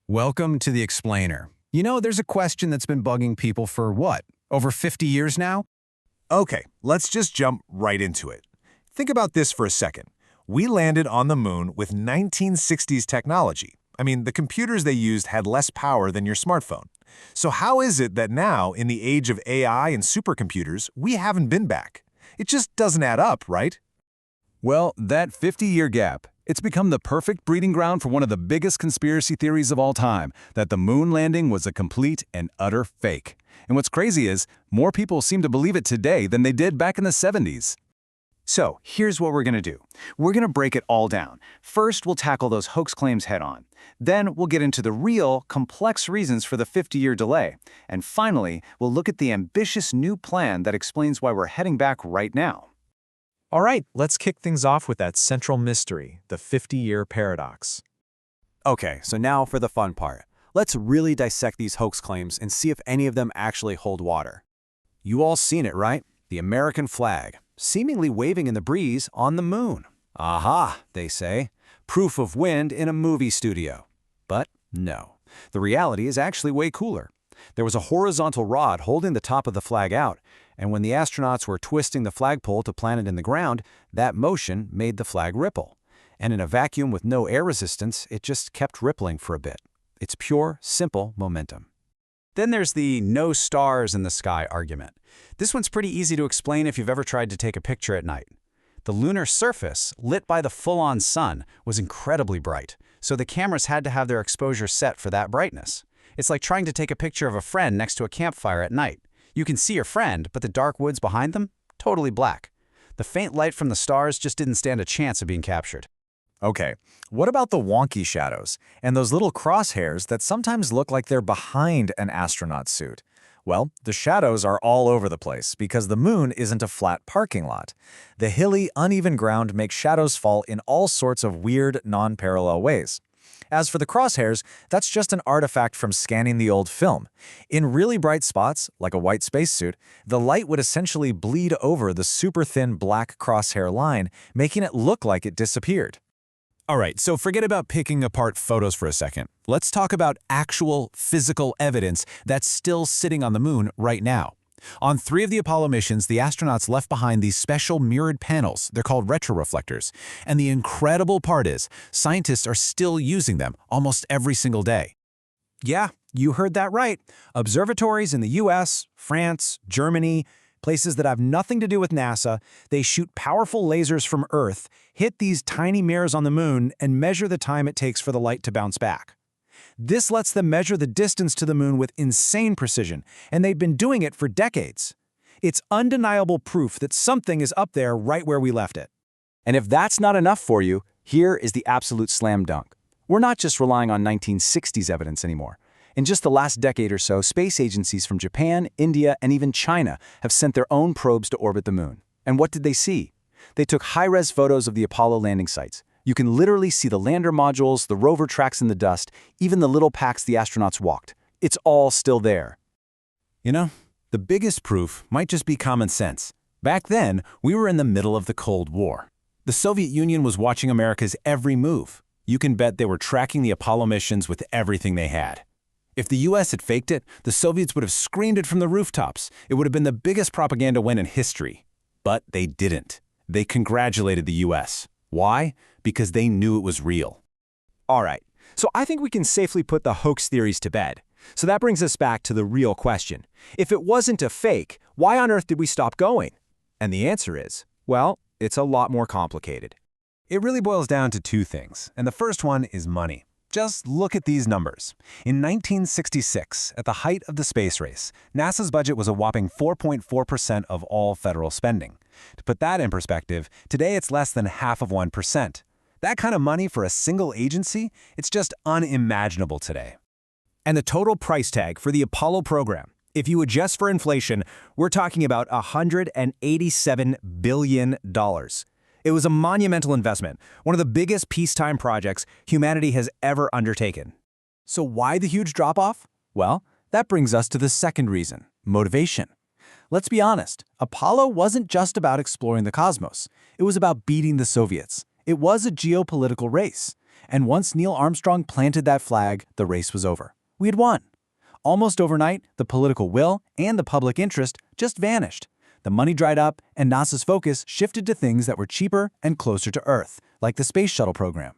Welcome to The Explainer. You know, there's a question that's been bugging people for what, over 50 years now? Okay, let's just jump right into it. Think about this for a second. We landed on the moon with 1960s technology. I mean, the computers they used had less power than your smartphone. So how is it that now, in the age of AI and supercomputers, we haven't been back? It just doesn't add up, right? Well, that 50-year gap, it's become the perfect breeding ground for one of the biggest conspiracy theories of all time, that the moon landing was a complete and utter fake. And what's crazy is, more people seem to believe it today than they did back in the 70s. So, here's what we're going to do. We're going to break it all down. First, we'll tackle those hoax claims head-on. Then, we'll get into the real, complex reasons for the 50-year delay. And finally, we'll look at the ambitious new plan that explains why we're heading back right now. All right, let's kick things off with that central mystery, the 50-year paradox. Okay, so now for the fun part. Let's really dissect these hoax claims and see if any of them actually hold water. You all seen it, right? The American flag, seemingly waving in the breeze on the moon. Aha, they say. Proof of wind in a movie studio. But no, the reality is actually way cooler. There was a horizontal rod holding the top of the flag out, and when the astronauts were twisting the flagpole to plant it in the ground, that motion made the flag ripple. And in a vacuum with no air resistance, it just kept rippling for a bit. It's pure, simple momentum. Then there's the no stars in the sky argument. This one's pretty easy to explain if you've ever tried to take a picture at night. The lunar surface, lit by the full-on sun, was incredibly bright, so the cameras had to have their exposure set for that brightness. It's like trying to take a picture of a friend next to a campfire at night. You can see your friend, but the dark woods behind them? Totally black. The faint light from the stars just didn't stand a chance of being captured. Okay, what about the wonky shadows and those little crosshairs that sometimes look like they're behind an astronaut suit? Well, the shadows are all over the place because the moon isn't a flat parking lot. The hilly, uneven ground makes shadows fall in all sorts of weird, non-parallel ways. As for the crosshairs, that's just an artifact from scanning the old film. In really bright spots, like a white spacesuit, the light would essentially bleed over the super thin black crosshair line, making it look like it disappeared. All right, so forget about picking apart photos for a second. Let's talk about actual physical evidence that's still sitting on the moon right now. On 3 of the Apollo missions, the astronauts left behind these special mirrored panels. They're called retroreflectors. And the incredible part is, scientists are still using them almost every single day. Yeah, you heard that right. Observatories in the US, France, Germany, places that have nothing to do with NASA, they shoot powerful lasers from Earth, hit these tiny mirrors on the moon, and measure the time it takes for the light to bounce back. This lets them measure the distance to the moon with insane precision, and they've been doing it for decades. It's undeniable proof that something is up there right where we left it. And if that's not enough for you, here is the absolute slam dunk. We're not just relying on 1960s evidence anymore. In just the last decade or so, space agencies from Japan, India, and even China have sent their own probes to orbit the moon. And what did they see? They took high-res photos of the Apollo landing sites. You can literally see the lander modules, the rover tracks in the dust, even the little packs the astronauts walked. It's all still there. You know, the biggest proof might just be common sense. Back then, we were in the middle of the Cold War. The Soviet Union was watching America's every move. You can bet they were tracking the Apollo missions with everything they had. If the US had faked it, the Soviets would have screamed it from the rooftops. It would have been the biggest propaganda win in history. But they didn't. They congratulated the US. Why? Because they knew it was real. All right, so I think we can safely put the hoax theories to bed. So that brings us back to the real question. If it wasn't a fake, why on earth did we stop going? And the answer is, well, it's a lot more complicated. It really boils down to 2 things, and the first one is money. Just look at these numbers. In 1966, at the height of the space race, NASA's budget was a whopping 4.4% of all federal spending. To put that in perspective, today it's less than half of 1%. That kind of money for a single agency, it's just unimaginable today. And the total price tag for the Apollo program, if you adjust for inflation, we're talking about $187 billion. It was a monumental investment, one of the biggest peacetime projects humanity has ever undertaken. So why the huge drop-off? Well, that brings us to the second reason, motivation. Let's be honest, Apollo wasn't just about exploring the cosmos. It was about beating the Soviets. It was a geopolitical race. And once Neil Armstrong planted that flag, the race was over. We had won. Almost overnight, the political will and the public interest just vanished. The money dried up, and NASA's focus shifted to things that were cheaper and closer to Earth, like the Space Shuttle program.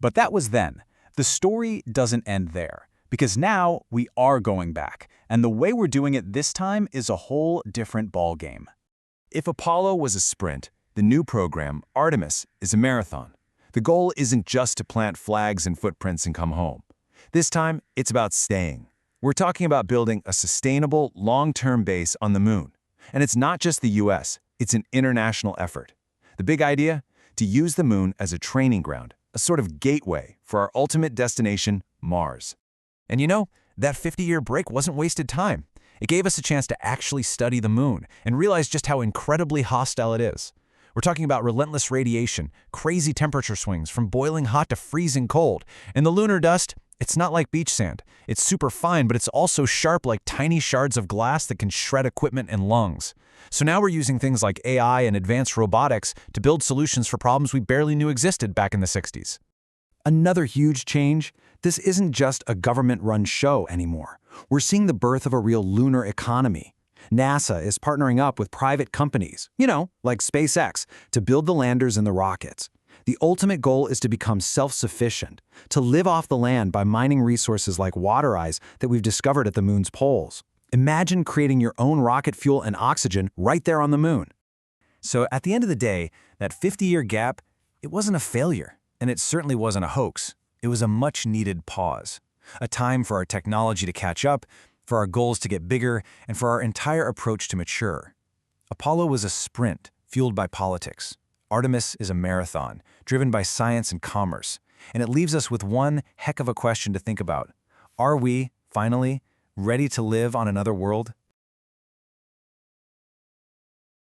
But that was then. The story doesn't end there, because now we are going back, and the way we're doing it this time is a whole different ballgame. If Apollo was a sprint, the new program, Artemis, is a marathon. The goal isn't just to plant flags and footprints and come home. This time, it's about staying. We're talking about building a sustainable, long-term base on the moon. And it's not just the US, it's an international effort. The big idea? To use the moon as a training ground, a sort of gateway for our ultimate destination, Mars. And you know, that 50-year break wasn't wasted time. It gave us a chance to actually study the moon and realize just how incredibly hostile it is. We're talking about relentless radiation, crazy temperature swings from boiling hot to freezing cold, and the lunar dust. It's not like beach sand. It's super fine, but it's also sharp like tiny shards of glass that can shred equipment and lungs. So now we're using things like AI and advanced robotics to build solutions for problems we barely knew existed back in the 60s. Another huge change, this isn't just a government-run show anymore. We're seeing the birth of a real lunar economy. NASA is partnering up with private companies, like SpaceX, to build the landers and the rockets. The ultimate goal is to become self-sufficient, to live off the land by mining resources like water ice that we've discovered at the moon's poles. Imagine creating your own rocket fuel and oxygen right there on the moon. So at the end of the day, that 50-year gap, it wasn't a failure, and it certainly wasn't a hoax. It was a much-needed pause, a time for our technology to catch up, for our goals to get bigger, and for our entire approach to mature. Apollo was a sprint fueled by politics. Artemis is a marathon, driven by science and commerce, and it leaves us with one heck of a question to think about. Are we, finally, ready to live on another world?